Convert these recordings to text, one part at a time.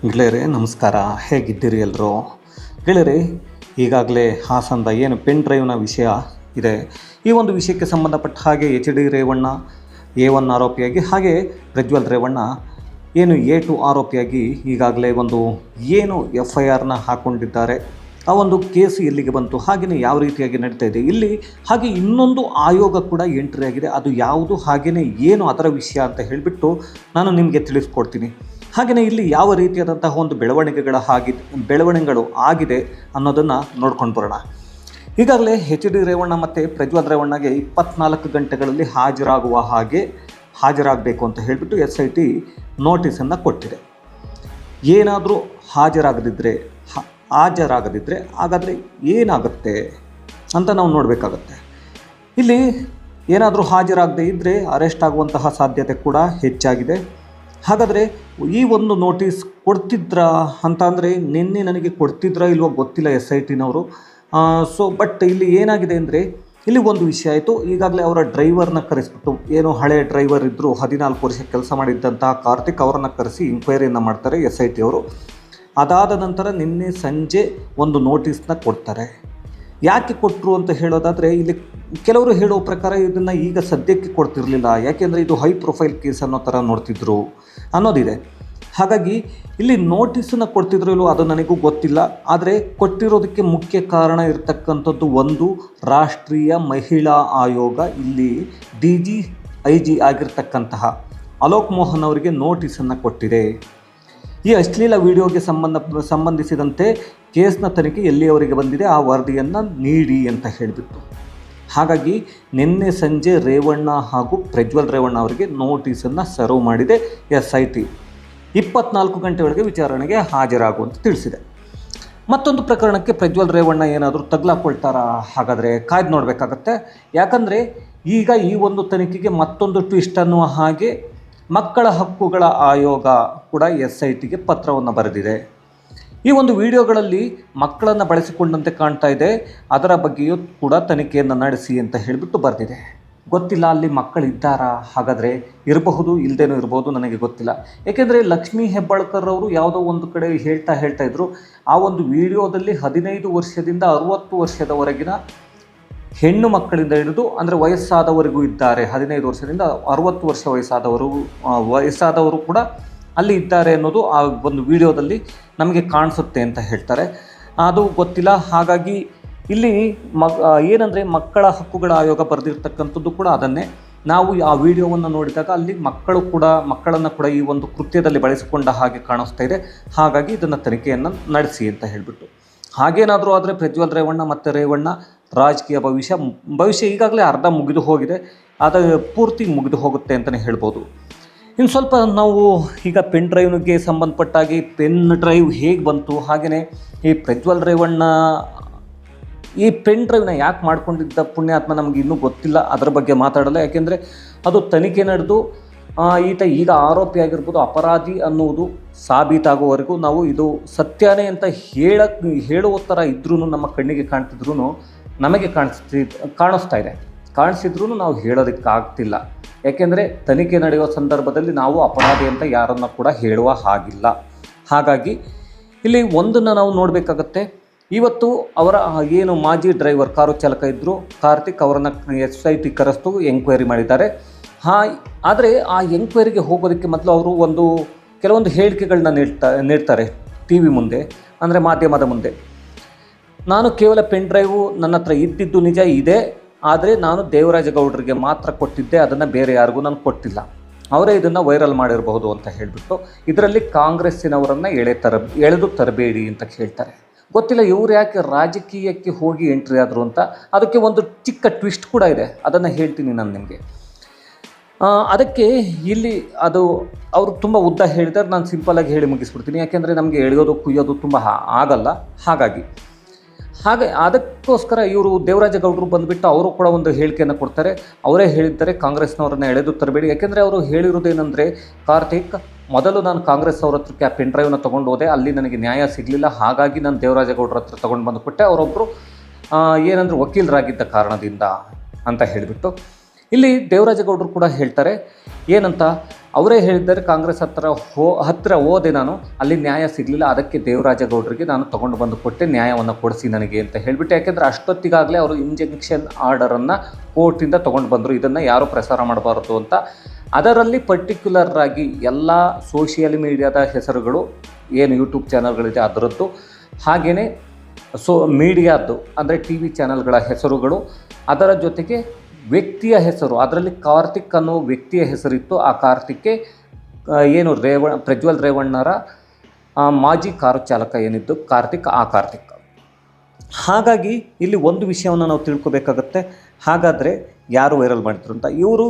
ಗೆಳೆಯರೇ ನಮಸ್ಕಾರ. ಹೇಗಿದ್ದೀರಿ ಎಲ್ಲರೂ? ಗೆಳೆಯರೇ, ಈಗಾಗಲೇ ಹಾಸನದ ಏನು ಪೆನ್ ಡ್ರೈವ್ನ ವಿಷಯ ಇದೆ, ಈ ಒಂದು ವಿಷಯಕ್ಕೆ ಸಂಬಂಧಪಟ್ಟ ಹಾಗೆ HD ರೇವಣ್ಣ A1 ಆರೋಪಿಯಾಗಿ, ಹಾಗೆ ಪ್ರಜ್ವಲ್ ರೇವಣ್ಣ ಏನು A2 ಆರೋಪಿಯಾಗಿ ಈಗಾಗಲೇ ಒಂದು ಏನು FIRನ ಹಾಕ್ಕೊಂಡಿದ್ದಾರೆ. ಆ ಒಂದು ಕೇಸ್ ಎಲ್ಲಿಗೆ ಬಂತು, ಹಾಗೆಯೇ ಯಾವ ರೀತಿಯಾಗಿ ನಡೀತಾ ಇದೆ ಇಲ್ಲಿ, ಹಾಗೆ ಇನ್ನೊಂದು ಆಯೋಗ ಕೂಡ ಎಂಟ್ರಿ ಆಗಿದೆ. ಅದು ಯಾವುದು, ಹಾಗೆಯೇ ಏನು ಅದರ ವಿಷಯ ಅಂತ ಹೇಳಿಬಿಟ್ಟು ನಾನು ನಿಮಗೆ ತಿಳಿಸ್ಕೊಡ್ತೀನಿ. ಹಾಗೆಯೇ ಇಲ್ಲಿ ಯಾವ ರೀತಿಯಾದಂತಹ ಒಂದು ಬೆಳವಣಿಗೆಗಳು ಆಗಿದೆ ಅನ್ನೋದನ್ನು ನೋಡ್ಕೊಂಡು ಬರೋಣ. ಈಗಾಗಲೇ HD ರೇವಣ್ಣ ಮತ್ತು ಪ್ರಜ್ವಲ್ ರೇವಣ್ಣಗೆ 24 ಗಂಟೆಗಳಲ್ಲಿ ಹಾಜರಾಗಬೇಕು ಅಂತ ಹೇಳಿಬಿಟ್ಟು SIT ನೋಟಿಸನ್ನು ಕೊಟ್ಟಿದೆ. ಏನಾದರೂ ಹಾಜರಾಗದಿದ್ದರೆ ಹಾಗಾದರೆ ಏನಾಗುತ್ತೆ ಅಂತ ನಾವು ನೋಡಬೇಕಾಗತ್ತೆ. ಇಲ್ಲಿ ಏನಾದರೂ ಹಾಜರಾಗದೇ ಇದ್ದರೆ ಅರೆಸ್ಟ್ ಆಗುವಂತಹ ಸಾಧ್ಯತೆ ಕೂಡ ಹೆಚ್ಚಾಗಿದೆ. ಹಾಗಾದರೆ ಈ ಒಂದು ನೋಟಿಸ್ ಕೊಡ್ತಿದ್ರಾ ಅಂತ ಅಂದರೆ ನಿನ್ನೆ ನನಗೆ ಕೊಡ್ತಿದ್ರಾ ಇಲ್ವೋ ಗೊತ್ತಿಲ್ಲ SITನವರು. ಬಟ್ ಇಲ್ಲಿ ಏನಾಗಿದೆ ಅಂದರೆ, ಇಲ್ಲಿ ಒಂದು ವಿಷಯ ಆಯಿತು. ಈಗಾಗಲೇ ಅವರ ಡ್ರೈವರ್ನ ಕರೆಸಿಬಿಟ್ಟು, ಏನು ಹಳೆ ಡ್ರೈವರ್ ಇದ್ದರು, 14 ವರ್ಷ ಕೆಲಸ ಮಾಡಿದ್ದಂತಹ ಕಾರ್ತಿಕ್ ಅವರನ್ನು ಕರೆಸಿ ಇಂಕ್ವೈರಿಯನ್ನು ಮಾಡ್ತಾರೆ SIT ಅವರು. ಅದಾದ ನಂತರ ನಿನ್ನೆ ಸಂಜೆ ಒಂದು ನೋಟಿಸ್ನ ಕೊಡ್ತಾರೆ. ಯಾಕೆ ಕೊಟ್ಟರು ಅಂತ ಹೇಳೋದಾದರೆ, ಇಲ್ಲಿ ಕೆಲವರು ಹೇಳೋ ಪ್ರಕಾರ ಇದನ್ನು ಈಗ ಸದ್ಯಕ್ಕೆ ಕೊಡ್ತಿರಲಿಲ್ಲ, ಯಾಕೆಂದರೆ ಇದು ಹೈ ಪ್ರೊಫೈಲ್ ಕೇಸ್ ಅನ್ನೋ ಥರ ನೋಡ್ತಿದ್ರು ಅನ್ನೋದಿದೆ. ಹಾಗಾಗಿ ಇಲ್ಲಿ ನೋಟಿಸನ್ನು ಕೊಡ್ತಿದ್ರು ಇಲ್ಲೋ ಅದು ನನಗೂ ಗೊತ್ತಿಲ್ಲ. ಆದರೆ ಕೊಟ್ಟಿರೋದಕ್ಕೆ ಮುಖ್ಯ ಕಾರಣ ಇರತಕ್ಕಂಥದ್ದು ಒಂದು ರಾಷ್ಟ್ರೀಯ ಮಹಿಳಾ ಆಯೋಗ ಇಲ್ಲಿ IG ಆಗಿರ್ತಕ್ಕಂತಹ ಅಲೋಕ್ ಮೋಹನ್ ಅವರಿಗೆ ನೋಟಿಸನ್ನು ಕೊಟ್ಟಿದೆ. ಈ ಅಶ್ಲೀಲ ವಿಡಿಯೋಗೆ ಸಂಬಂಧಿಸಿದಂತೆ ಕೇಸ್ನ ತನಿಖೆ ಎಲ್ಲಿಯವರೆಗೆ ಬಂದಿದೆ ಆ ವರದಿಯನ್ನು ನೀಡಿ ಅಂತ ಹೇಳಿಬಿಟ್ಟು. ಹಾಗಾಗಿ ನಿನ್ನೆ ಸಂಜೆ ರೇವಣ್ಣ ಹಾಗೂ ಪ್ರಜ್ವಲ್ ರೇವಣ್ಣ ಅವರಿಗೆ ನೋಟಿಸನ್ನು ಸರ್ವ್ ಮಾಡಿದೆ SIT. 24 ಗಂಟೆ ಒಳಗೆ ವಿಚಾರಣೆಗೆ ಹಾಜರಾಗುವಂತ ತಿಳಿಸಿದೆ. ಮತ್ತೊಂದು ಪ್ರಕರಣಕ್ಕೆ ಪ್ರಜ್ವಲ್ ರೇವಣ್ಣ ಏನಾದರೂ ತಗಲಾಕೊಳ್ತಾರಾ? ಹಾಗಾದರೆ ಕಾಯ್ದು ನೋಡಬೇಕಾಗತ್ತೆ. ಯಾಕಂದರೆ ಈಗ ಈ ಒಂದು ತನಿಖೆಗೆ ಮತ್ತೊಂದು ಟ್ವಿಸ್ಟ್ ಅನ್ನುವ ಹಾಗೆ ಮಕ್ಕಳ ಹಕ್ಕುಗಳ ಆಯೋಗ ಕೂಡ SITಗೆ ಪತ್ರವನ್ನು ಬರೆದಿದೆ. ಈ ಒಂದು ವಿಡಿಯೋಗಳಲ್ಲಿ ಮಕ್ಕಳನ್ನು ಬಳಸಿಕೊಂಡಂತೆ ಕಾಣ್ತಾ ಇದೆ, ಅದರ ಬಗ್ಗೆಯೂ ಕೂಡ ತನಿಖೆಯನ್ನು ನಡೆಸಿ ಅಂತ ಹೇಳಿಬಿಟ್ಟು ಬರೆದಿದೆ. ಗೊತ್ತಿಲ್ಲ ಅಲ್ಲಿ ಮಕ್ಕಳಿದ್ದಾರಾ? ಹಾಗಾದರೆ ಇರಬಹುದು, ಇಲ್ಲದೇನೂ ಇರಬಹುದು, ನನಗೆ ಗೊತ್ತಿಲ್ಲ. ಏಕೆಂದರೆ ಲಕ್ಷ್ಮೀ ಹೆಬ್ಬಾಳ್ಕರ್ ಅವರು ಯಾವುದೋ ಒಂದು ಕಡೆ ಹೇಳ್ತಾ ಇದ್ದರು, ಆ ಒಂದು ವಿಡಿಯೋದಲ್ಲಿ 15 ವರ್ಷದಿಂದ 60 ವರ್ಷದವರೆಗಿನ ಹೆಣ್ಣು ಮಕ್ಕಳಿಂದ ಹಿಡಿದು ಅಂದರೆ ವಯಸ್ಸಾದವರೆಗೂ ಇದ್ದಾರೆ. 15 ವರ್ಷದಿಂದ 60 ವರ್ಷ ವಯಸ್ಸಾದವರು ಕೂಡ ಅಲ್ಲಿ ಇದ್ದಾರೆ ಅನ್ನೋದು ಆ ಒಂದು ವಿಡಿಯೋದಲ್ಲಿ ನಮಗೆ ಕಾಣಿಸುತ್ತೆ ಅಂತ ಹೇಳ್ತಾರೆ. ಅದು ಗೊತ್ತಿಲ್ಲ. ಹಾಗಾಗಿ ಇಲ್ಲಿ ಏನಂದರೆ ಮಕ್ಕಳ ಹಕ್ಕುಗಳ ಆಯೋಗ ಬರೆದಿರ್ತಕ್ಕಂಥದ್ದು ಕೂಡ ಅದನ್ನೇ. ನಾವು ಆ ವಿಡಿಯೋವನ್ನು ನೋಡಿದಾಗ ಅಲ್ಲಿ ಮಕ್ಕಳನ್ನು ಕೂಡ ಈ ಒಂದು ಕೃತ್ಯದಲ್ಲಿ ಬಳಸಿಕೊಂಡ ಹಾಗೆ ಕಾಣಿಸ್ತಾ ಇದೆ. ಹಾಗಾಗಿ ಇದನ್ನು ತನಿಖೆಯನ್ನು ನಡೆಸಿ ಅಂತ ಹೇಳಿಬಿಟ್ಟು. ಹಾಗೇನಾದರೂ ಆದರೆ ಪ್ರಜ್ವಲ್ ರೇವಣ್ಣ ಮತ್ತು ರೇವಣ್ಣ ರಾಜಕೀಯ ಭವಿಷ್ಯ ಈಗಾಗಲೇ ಅರ್ಧ ಮುಗಿದು ಹೋಗಿದೆ, ಅದು ಪೂರ್ತಿ ಮುಗಿದು ಹೋಗುತ್ತೆ ಅಂತಲೇ ಹೇಳ್ಬೋದು. ಇನ್ನು ಸ್ವಲ್ಪ ನಾವು ಈಗ ಪೆನ್ ಡ್ರೈವ್ಗೆ ಸಂಬಂಧಪಟ್ಟಾಗಿ ಪೆನ್ ಡ್ರೈವ್ ಹೇಗೆ ಬಂತು, ಹಾಗೆಯೇ ಈ ಪ್ರಜ್ವಲ್ ರೇವಣ್ಣ ಈ ಪೆನ್ ಡ್ರೈವ್ನ ಯಾಕೆ ಮಾಡ್ಕೊಂಡಿದ್ದ ಪುಣ್ಯಾತ್ಮ ನಮಗೆ ಇನ್ನೂ ಗೊತ್ತಿಲ್ಲ. ಅದರ ಬಗ್ಗೆ ಮಾತಾಡಲ್ಲ, ಯಾಕೆಂದರೆ ಅದು ತನಿಖೆ ನಡೆದು ಈತ ಈಗ ಆರೋಪಿಯಾಗಿರ್ಬೋದು, ಅಪರಾಧಿ ಅನ್ನುವುದು ಸಾಬೀತಾಗುವವರೆಗೂ ನಾವು ಇದು ಸತ್ಯನೇ ಅಂತ ಹೇಳುವ ಥರ ಇದ್ರೂ ನಮ್ಮ ಕಣ್ಣಿಗೆ ಕಾಣ್ತಿದ್ರೂ ನಮಗೆ ಕಾಣಿಸಿದ್ರೂ ನಾವು ಹೇಳೋದಕ್ಕಾಗ್ತಿಲ್ಲ. ಯಾಕೆಂದರೆ ತನಿಖೆ ನಡೆಯುವ ಸಂದರ್ಭದಲ್ಲಿ ನಾವು ಅಪರಾಧಿ ಅಂತ ಯಾರನ್ನು ಕೂಡ ಹೇಳುವ ಹಾಗಿಲ್ಲ. ಹಾಗಾಗಿ ಇಲ್ಲಿ ಒಂದನ್ನು ನಾವು ನೋಡಬೇಕಾಗತ್ತೆ. ಇವತ್ತು ಅವರ ಏನು ಮಾಜಿ ಡ್ರೈವರ್ ಕಾರು ಚಾಲಕ ಇದ್ದರು ಕಾರ್ತಿಕ್, ಅವರನ್ನು SIT ಕರೆಸ್ತು ಎಂಕ್ವೈರಿ ಮಾಡಿದ್ದಾರೆ. ಆದರೆ ಆ ಎಂಕ್ವೈರಿಗೆ ಹೋಗೋದಕ್ಕೆ ಮೊದಲು ಅವರು ಕೆಲವೊಂದು ಹೇಳಿಕೆಗಳನ್ನ ನೀಡ್ತಾರೆ TV ಮುಂದೆ, ಅಂದರೆ ಮಾಧ್ಯಮದ ಮುಂದೆ. ನಾನು ಕೇವಲ ಪೆನ್ ಡ್ರೈವು ನನ್ನ ಹತ್ರ ಇದ್ದಿದ್ದು ನಿಜ ಇದೆ, ಆದರೆ ನಾನು ದೇವರಾಜಗೌಡರಿಗೆ ಮಾತ್ರ ಕೊಟ್ಟಿದ್ದೆ, ಅದನ್ನು ಬೇರೆ ಯಾರಿಗೂ ನಾನು ಕೊಟ್ಟಿಲ್ಲ, ಅವರೇ ಇದನ್ನು ವೈರಲ್ ಮಾಡಿರಬಹುದು ಅಂತ ಹೇಳಿಬಿಟ್ಟು ಇದರಲ್ಲಿ ಕಾಂಗ್ರೆಸ್ಸಿನವರನ್ನು ಎಳೆದು ತರಬೇಡಿ ಅಂತ ಹೇಳ್ತಾರೆ. ಗೊತ್ತಿಲ್ಲ ಇವರು ಯಾಕೆ ರಾಜಕೀಯಕ್ಕೆ ಹೋಗಿ ಎಂಟ್ರಿ ಆದರು ಅಂತ. ಅದಕ್ಕೆ ಒಂದು ಚಿಕ್ಕ ಟ್ವಿಸ್ಟ್ ಕೂಡ ಇದೆ, ಅದನ್ನು ಹೇಳ್ತೀನಿ ನಾನು ನಿಮಗೆ. ಅದಕ್ಕೆ ಇಲ್ಲಿ ಅವರು ತುಂಬ ಉದ್ದ ಹೇಳಿದ್ದಾರೆ, ನಾನು ಸಿಂಪಲಾಗಿ ಹೇಳಿ ಮುಗಿಸ್ಬಿಡ್ತೀನಿ. ಯಾಕೆಂದರೆ ನಮಗೆ ಎಳೆಯೋದು ಕುಯ್ಯೋದು ತುಂಬ ಆಗಲ್ಲ. ಹಾಗೆ ಅದಕ್ಕೋಸ್ಕರ ಇವರು ದೇವರಾಜಗೌಡರು ಬಂದುಬಿಟ್ಟು ಅವರು ಕೂಡ ಒಂದು ಹೇಳಿಕೆಯನ್ನು ಕೊಡ್ತಾರೆ. ಅವರೇ ಹೇಳಿದ್ದಾರೆ ಕಾಂಗ್ರೆಸ್ನವರನ್ನು ಎಳೆದು ತರಬೇಡಿ. ಯಾಕೆಂದರೆ ಅವರು ಹೇಳಿರೋದೇನೆಂದರೆ, ಕಾರ್ತಿಕ್, ಮೊದಲು ನಾನು ಕಾಂಗ್ರೆಸ್ ಅವ್ರ ಹತ್ರಕ್ಕೆ ಆ ಪೆನ್ ಡ್ರೈವ್ನ ತೊಗೊಂಡು ಹೋದೆ, ಅಲ್ಲಿ ನನಗೆ ನ್ಯಾಯ ಸಿಗಲಿಲ್ಲ, ಹಾಗಾಗಿ ನಾನು ದೇವರಾಜಗೌಡರ ಹತ್ರ ತೊಗೊಂಡು ಬಂದು ಕೊಟ್ಟೆ, ಅವರೊಬ್ಬರು ಏನಂದರೆ ವಕೀಲರಾಗಿದ್ದ ಕಾರಣದಿಂದ ಅಂತ ಹೇಳಿಬಿಟ್ಟು ಇಲ್ಲಿ ದೇವರಾಜಗೌಡರು ಕೂಡ ಹೇಳ್ತಾರೆ ಏನಂತ, ಅವರೇ ಹೇಳಿದ್ದಾರೆ ಕಾಂಗ್ರೆಸ್ ಹತ್ತಿರ ಹೋದೆ ನಾನು, ಅಲ್ಲಿ ನ್ಯಾಯ ಸಿಗಲಿಲ್ಲ, ಅದಕ್ಕೆ ದೇವರಾಜೇಗೌಡರಿಗೆ ನಾನು ತೊಗೊಂಡು ಬಂದು ಕೊಟ್ಟೆ, ನ್ಯಾಯವನ್ನು ಕೊಡಿಸಿ ನನಗೆ ಅಂತ ಹೇಳಿಬಿಟ್ಟು. ಯಾಕೆಂದರೆ ಅಷ್ಟೊತ್ತಿಗಾಗಲೇ ಅವರು ಇಂಜೆಕ್ಷನ್ ಆರ್ಡರನ್ನು ಕೋರ್ಟಿಂದ ತೊಗೊಂಡು ಬಂದರು, ಇದನ್ನು ಯಾರೂ ಪ್ರಸಾರ ಮಾಡಬಾರ್ದು ಅಂತ. ಅದರಲ್ಲಿ ಪರ್ಟಿಕ್ಯುಲರ್ ಆಗಿ ಎಲ್ಲ ಸೋಷಿಯಲ್ ಮೀಡಿಯಾದ ಹೆಸರುಗಳು, ಏನು ಯೂಟ್ಯೂಬ್ ಚಾನಲ್ಗಳಿದೆ ಅದರದ್ದು, ಹಾಗೆಯೇ ಮೀಡಿಯಾದ್ದು ಅಂದರೆ ಟಿ ವಿ ಚಾನಲ್ಗಳ ಹೆಸರುಗಳು, ಅದರ ಜೊತೆಗೆ ವ್ಯಕ್ತಿಯ ಹೆಸರು, ಅದರಲ್ಲಿ ಕಾರ್ತಿಕ್ ಅನ್ನೋ ವ್ಯಕ್ತಿಯ ಹೆಸರಿತ್ತು. ಆ ಕಾರ್ತಿಕ್ಗೆ ಏನು ಪ್ರಜ್ವಲ್ ರೇವಣ್ಣರ ಮಾಜಿ ಕಾರು ಚಾಲಕ ಏನಿದ್ದು ಕಾರ್ತಿಕ್, ಆ ಕಾರ್ತಿಕ್. ಹಾಗಾಗಿ ಇಲ್ಲಿ ಒಂದು ವಿಷಯವನ್ನು ನಾವು ತಿಳ್ಕೊಬೇಕಾಗತ್ತೆ. ಹಾಗಾದರೆ ಯಾರು ವೈರಲ್ ಮಾಡಿದ್ರು ಅಂತ ಇವರು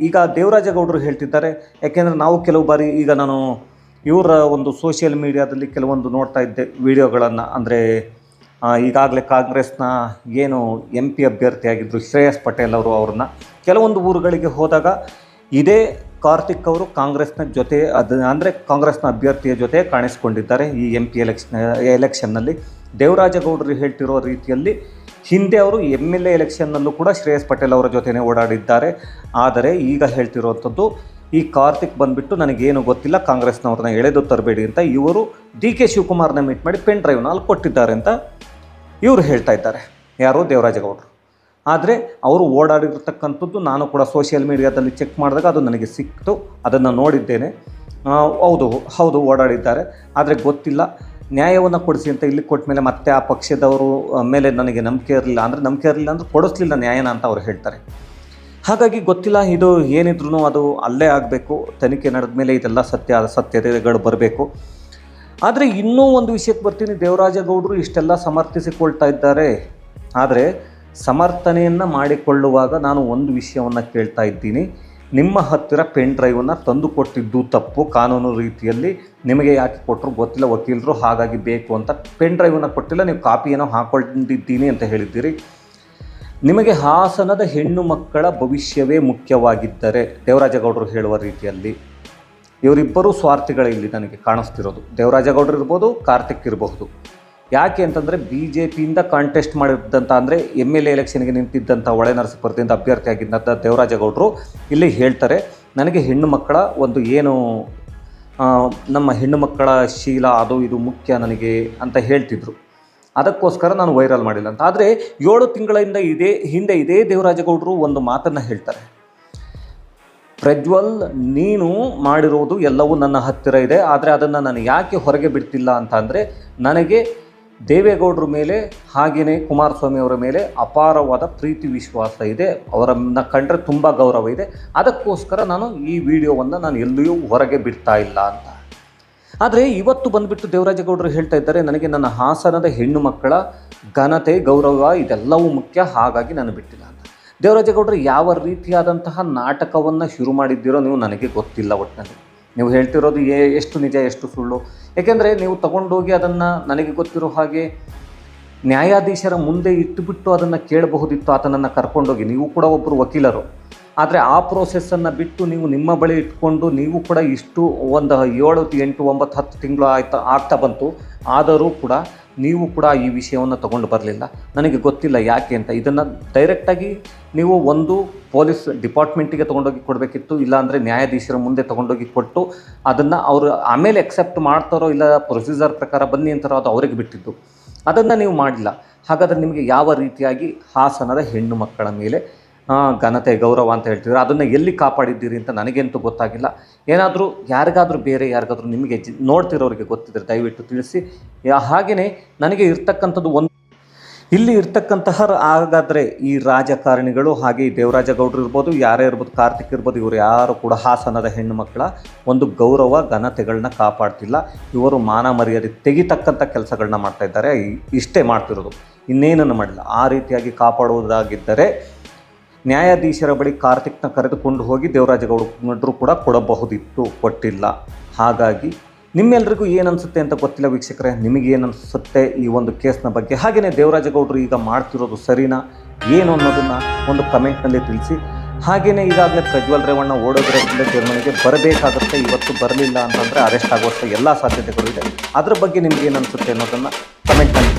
ಈಗ ದೇವರಾಜೇಗೌಡರು ಹೇಳ್ತಿದ್ದಾರೆ. ಯಾಕೆಂದರೆ ನಾವು ಕೆಲವು ಬಾರಿ ಈಗ ನಾನು ಇವರ ಒಂದು ಸೋಷಿಯಲ್ ಮೀಡಿಯಾದಲ್ಲಿ ಕೆಲವೊಂದು ನೋಡ್ತಾ ಇದ್ದೆ ವಿಡಿಯೋಗಳನ್ನು. ಅಂದರೆ ಈಗಾಗಲೇ ಕಾಂಗ್ರೆಸ್ನ ಏನು MP ಅಭ್ಯರ್ಥಿಯಾಗಿದ್ದರು ಶ್ರೇಯಸ್ ಪಟೇಲ್ ಅವರು, ಅವ್ರನ್ನ ಕೆಲವೊಂದು ಊರುಗಳಿಗೆ ಹೋದಾಗ ಇದೇ ಕಾರ್ತಿಕ್ ಅವರು ಕಾಂಗ್ರೆಸ್ನ ಜೊತೆ ಅಂದರೆ ಕಾಂಗ್ರೆಸ್ನ ಅಭ್ಯರ್ಥಿಯ ಜೊತೆ ಕಾಣಿಸ್ಕೊಂಡಿದ್ದಾರೆ. ಈ MP ಎಲೆಕ್ಷನ್ನಲ್ಲಿ ದೇವರಾಜೇಗೌಡರು ಹೇಳ್ತಿರೋ ರೀತಿಯಲ್ಲಿ ಹಿಂದೆ ಅವರು MLA ಎಲೆಕ್ಷನ್ನಲ್ಲೂ ಕೂಡ ಶ್ರೇಯಸ್ ಪಟೇಲ್ ಅವರ ಜೊತೆನೇ ಓಡಾಡಿದ್ದಾರೆ. ಆದರೆ ಈಗ ಹೇಳ್ತಿರೋವಂಥದ್ದು ಈ ಕಾರ್ತಿಕ್ ಬಂದುಬಿಟ್ಟು ನನಗೇನು ಗೊತ್ತಿಲ್ಲ, ಕಾಂಗ್ರೆಸ್ನವ್ರನ್ನ ಎಳೆದು ತರಬೇಡಿ ಅಂತ ಇವರು DK ಶಿವಕುಮಾರ್ನ ಮೀಟ್ ಮಾಡಿ ಪೆನ್ ಡ್ರೈವ್ನ ಅಲ್ಲಿ ಕೊಟ್ಟಿದ್ದಾರೆ ಅಂತ ಇವರು ಹೇಳ್ತಾ ಇದ್ದಾರೆ. ಯಾರು? ದೇವರಾಜೇಗೌಡರು. ಆದರೆ ಅವರು ಓಡಾಡಿರ್ತಕ್ಕಂಥದ್ದು ನಾನು ಕೂಡ ಸೋಷಿಯಲ್ ಮೀಡಿಯಾದಲ್ಲಿ ಚೆಕ್ ಮಾಡಿದಾಗ ಅದು ನನಗೆ ಸಿಕ್ತು, ಅದನ್ನು ನೋಡಿದ್ದೇನೆ. ಹೌದು ಓಡಾಡಿದ್ದಾರೆ, ಆದರೆ ಗೊತ್ತಿಲ್ಲ, ನ್ಯಾಯವನ್ನು ಕೊಡಿಸಿ ಅಂತ ಇಲ್ಲಿ ಕೊಟ್ಟ ಮೇಲೆ ಮತ್ತೆ ಆ ಪಕ್ಷದವರು ಮೇಲೆ ನನಗೆ ನಂಬಿಕೆ ಇರಲಿಲ್ಲ ಅಂದರೆ ಕೊಡಿಸ್ಲಿಲ್ಲ ನ್ಯಾಯನ ಅಂತ ಅವರು ಹೇಳ್ತಾರೆ. ಹಾಗಾಗಿ ಗೊತ್ತಿಲ್ಲ, ಇದು ಏನಿದ್ರು ಅದು ಅಲ್ಲೇ ಆಗಬೇಕು, ತನಿಖೆ ನಡೆದ ಮೇಲೆ ಇದೆಲ್ಲ ಸತ್ಯತೆಗಳು ಬರಬೇಕು. ಆದರೆ ಇನ್ನೂ ಒಂದು ವಿಷಯಕ್ಕೆ ಬರ್ತೀನಿ. ದೇವರಾಜೇಗೌಡರು ಇಷ್ಟೆಲ್ಲ ಸಮರ್ಥಿಸಿಕೊಳ್ತಾ ಇದ್ದಾರೆ, ಆದರೆ ಸಮರ್ಥನೆಯನ್ನು ಮಾಡಿಕೊಳ್ಳುವಾಗ ನಾನು ಒಂದು ವಿಷಯವನ್ನು ಕೇಳ್ತಾ ಇದ್ದೀನಿ. ನಿಮ್ಮ ಹತ್ತಿರ ಪೆನ್ ಡ್ರೈವನ್ನು ತಂದು ಕೊಟ್ಟಿದ್ದು ತಪ್ಪು, ಕಾನೂನು ರೀತಿಯಲ್ಲಿ ನಿಮಗೆ ಯಾಕೆ ಕೊಟ್ಟರು ಗೊತ್ತಿಲ್ಲ ವಕೀಲರು, ಹಾಗಾಗಿ ಬೇಕು ಅಂತ ಪೆನ್ ಡ್ರೈವನ್ನು ಕೊಟ್ಟಿಲ್ಲ, ನೀವು ಕಾಪಿಯನ್ನು ಹಾಕ್ಕೊಂಡಿದ್ದೀನಿ ಅಂತ ಹೇಳಿದ್ದೀರಿ. ನಿಮಗೆ ಹಾಸನದ ಹೆಣ್ಣು ಮಕ್ಕಳ ಭವಿಷ್ಯವೇ ಮುಖ್ಯವಾಗಿದ್ದರೆ, ದೇವರಾಜೇಗೌಡರು ಹೇಳುವ ರೀತಿಯಲ್ಲಿ ಇವರಿಬ್ಬರೂ ಸ್ವಾರ್ಥಿಗಳೇ ಇಲ್ಲಿ ನನಗೆ ಕಾಣಿಸ್ತಿರೋದು. ದೇವರಾಜೇಗೌಡರು ಇರ್ಬೋದು, ಕಾರ್ತಿಕ್ ಇರಬಹುದು. ಯಾಕೆ ಅಂತಂದರೆ BJPಯಿಂದ ಕಾಂಟೆಸ್ಟ್ ಮಾಡಿದ್ದಂಥ ಅಂದರೆ MLA ಎಲೆಕ್ಷನ್ಗೆ ನಿಂತಿದ್ದಂಥ ಹೊಳೆನರಸೀಪುರದಿಂದ ಅಭ್ಯರ್ಥಿಯಾಗಿದ್ದಂಥ ದೇವರಾಜೇಗೌಡರು ಇಲ್ಲಿ ಹೇಳ್ತಾರೆ, ನನಗೆ ಹೆಣ್ಣು ಮಕ್ಕಳ ಒಂದು ಏನು ನಮ್ಮ ಹೆಣ್ಣು ಮಕ್ಕಳ ಶೀಲ ಅದು ಇದು ಮುಖ್ಯ ನನಗೆ ಅಂತ ಹೇಳ್ತಿದ್ರು. ಅದಕ್ಕೋಸ್ಕರ ನಾನು ವೈರಲ್ ಮಾಡಿಲ್ಲ ಅಂತ. ಆದರೆ 7 ತಿಂಗಳಿಂದ ಹಿಂದೆ ಇದೇ ದೇವರಾಜೇಗೌಡರು ಒಂದು ಮಾತನ್ನು ಹೇಳ್ತಾರೆ, ಪ್ರಜ್ವಲ್ ನೀನು ಮಾಡಿರೋದು ಎಲ್ಲವೂ ನನ್ನ ಹತ್ತಿರ ಇದೆ, ಆದರೆ ಅದನ್ನು ನಾನು ಯಾಕೆ ಹೊರಗೆ ಬಿಡ್ತಿಲ್ಲ ಅಂತ ಅಂದರೆ ನನಗೆ ದೇವೇಗೌಡರ ಮೇಲೆ ಹಾಗೆಯೇ ಕುಮಾರಸ್ವಾಮಿ ಅವರ ಮೇಲೆ ಅಪಾರವಾದ ಪ್ರೀತಿ ವಿಶ್ವಾಸ ಇದೆ, ಅವರನ್ನು ಕಂಡ್ರೆ ತುಂಬ ಗೌರವ ಇದೆ, ಅದಕ್ಕೋಸ್ಕರ ನಾನು ಈ ವಿಡಿಯೋವನ್ನು ನಾನು ಎಲ್ಲಿಯೂ ಹೊರಗೆ ಬಿಡ್ತಾ ಇಲ್ಲ ಅಂತ. ಆದರೆ ಇವತ್ತು ಬಂದುಬಿಟ್ಟು ದೇವರಾಜೇಗೌಡರು ಹೇಳ್ತಾ ಇದ್ದಾರೆ, ನನಗೆ ನನ್ನ ಹಾಸನದ ಹೆಣ್ಣು ಮಕ್ಕಳ ಘನತೆ ಗೌರವ ಇದೆಲ್ಲವೂ ಮುಖ್ಯ, ಹಾಗಾಗಿ ನಾನು ಬಿಟ್ಟಿಲ್ಲ ಅಂತ. ದೇವರಾಜೇಗೌಡರು ಯಾವ ರೀತಿಯಾದಂತಹ ನಾಟಕವನ್ನು ಶುರು ಮಾಡಿದ್ದೀರೋ ನೀವು ನನಗೆ ಗೊತ್ತಿಲ್ಲ. ಒಟ್ಟಿನಲ್ಲಿ ನೀವು ಹೇಳ್ತಿರೋದು ಎಷ್ಟು ನಿಜ ಎಷ್ಟು ಸುಳ್ಳು. ಏಕೆಂದರೆ ನೀವು ತಗೊಂಡೋಗಿ ಅದನ್ನು ನನಗೆ ಗೊತ್ತಿರೋ ಹಾಗೆ ನ್ಯಾಯಾಧೀಶರ ಮುಂದೆ ಇಟ್ಟುಬಿಟ್ಟು ಅದನ್ನು ಕೇಳಬಹುದಿತ್ತು, ಆತನನ್ನು ಕರ್ಕೊಂಡೋಗಿ. ನೀವು ಕೂಡ ಒಬ್ಬರು ವಕೀಲರು, ಆದರೆ ಆ ಪ್ರೋಸೆಸ್ಸನ್ನು ಬಿಟ್ಟು ನೀವು ನಿಮ್ಮ ಬಳಿ ಇಟ್ಕೊಂಡು ನೀವು ಕೂಡ ಇಷ್ಟು ಒಂದು 7, 8, 9, 10 ತಿಂಗಳು ಆಗ್ತಾ ಬಂತು, ಆದರೂ ಕೂಡ ನೀವು ಕೂಡ ಈ ವಿಷಯವನ್ನು ತಗೊಂಡು ಬರಲಿಲ್ಲ. ನನಗೆ ಗೊತ್ತಿಲ್ಲ ಯಾಕೆ ಅಂತ. ಇದನ್ನು ಡೈರೆಕ್ಟಾಗಿ ನೀವು ಒಂದು ಪೊಲೀಸ್ ಡಿಪಾರ್ಟ್ಮೆಂಟಿಗೆ ತೊಗೊಂಡೋಗಿ ಕೊಡಬೇಕಿತ್ತು, ಇಲ್ಲಾಂದರೆ ನ್ಯಾಯಾಧೀಶರ ಮುಂದೆ ತೊಗೊಂಡೋಗಿ ಕೊಟ್ಟು ಅದನ್ನು ಅವರು ಆಮೇಲೆ ಎಕ್ಸೆಪ್ಟ್ ಮಾಡ್ತಾರೋ ಇಲ್ಲ ಪ್ರೊಸೀಜರ್ ಪ್ರಕಾರ ಬನ್ನಿ ಅಂತಾರೋ ಅದು ಅವರಿಗೆ ಬಿಟ್ಟಿದ್ದು. ಅದನ್ನು ನೀವು ಮಾಡಿಲ್ಲ. ಹಾಗಾದರೆ ನಿಮಗೆ ಯಾವ ರೀತಿಯಾಗಿ ಹಾಸನದ ಹೆಣ್ಣು ಮಕ್ಕಳ ಮೇಲೆ ಘನತೆ ಗೌರವ ಅಂತ ಹೇಳ್ತಿದ್ರು, ಅದನ್ನು ಎಲ್ಲಿ ಕಾಪಾಡಿದ್ದೀರಿ ಅಂತ ನನಗಂತೂ ಗೊತ್ತಾಗಿಲ್ಲ. ಏನಾದರೂ ಯಾರಿಗಾದರೂ ನಿಮಗೆ ನೋಡ್ತಿರೋರಿಗೆ ಗೊತ್ತಿದ್ದರೆ ದಯವಿಟ್ಟು ತಿಳಿಸಿ. ಹಾಗೆಯೇ ನನಗೆ ಇರ್ತಕ್ಕಂಥದ್ದು ಇಲ್ಲಿ ಇರ್ತಕ್ಕಂತಹ ಹಾಗಾದರೆ ಈ ರಾಜಕಾರಣಿಗಳು ಹಾಗೆ ಈ ದೇವರಾಜೇಗೌಡರು ಇರ್ಬೋದು, ಯಾರೇ ಇರ್ಬೋದು, ಕಾರ್ತಿಕ್ ಇರ್ಬೋದು, ಇವರು ಯಾರು ಕೂಡ ಹಾಸನದ ಹೆಣ್ಣು ಮಕ್ಕಳ ಒಂದು ಗೌರವ ಘನತೆಗಳನ್ನ ಕಾಪಾಡ್ತಿಲ್ಲ. ಇವರು ಮಾನ ಮರ್ಯಾದೆ ತೆಗಿತಕ್ಕಂಥ ಕೆಲಸಗಳನ್ನ ಮಾಡ್ತಾ ಇದ್ದಾರೆ. ಇಷ್ಟೇ ಮಾಡ್ತಿರೋದು, ಇನ್ನೇನನ್ನು ಮಾಡಿಲ್ಲ. ಆ ರೀತಿಯಾಗಿ ಕಾಪಾಡುವುದಾಗಿದ್ದರೆ ನ್ಯಾಯಾಧೀಶರ ಬಳಿ ಕಾರ್ತಿಕ್ನ ಕರೆದುಕೊಂಡು ಹೋಗಿ ದೇವರಾಜೇಗೌಡರು ಕೂಡ ಕೊಡಬಹುದಿತ್ತು, ಕೊಟ್ಟಿಲ್ಲ. ಹಾಗಾಗಿ ನಿಮ್ಮೆಲ್ಲರಿಗೂ ಏನನ್ಸುತ್ತೆ ಅಂತ ಗೊತ್ತಿಲ್ಲ ವೀಕ್ಷಕರೇ, ನಿಮಗೇನನ್ಸುತ್ತೆ ಈ ಒಂದು ಕೇಸ್ನ ಬಗ್ಗೆ? ಹಾಗೆಯೇ ದೇವರಾಜೇಗೌಡರು ಈಗ ಮಾಡ್ತಿರೋದು ಸರಿನಾ ಏನು ಅನ್ನೋದನ್ನು ಒಂದು ಕಮೆಂಟ್ನಲ್ಲಿ ತಿಳಿಸಿ. ಹಾಗೆಯೇ ಈಗಾಗಲೇ ಪ್ರಜ್ವಲ್ ರೇವಣ್ಣ ಓಡೋದ್ರಿಂದ ಜರ್ಮನಿಗೆ ಬರಬೇಕಾಗುತ್ತೆ, ಇವತ್ತು ಬರಲಿಲ್ಲ ಅಂತಂದರೆ ಅರೆಸ್ಟ್ ಆಗುವಷ್ಟು ಎಲ್ಲ ಸಾಧ್ಯತೆಗಳು ಇದೆ. ಅದ್ರ ಬಗ್ಗೆ ನಿಮ್ಗೆ ಏನನ್ಸುತ್ತೆ ಅನ್ನೋದನ್ನು ಕಮೆಂಟ್ನಲ್ಲಿ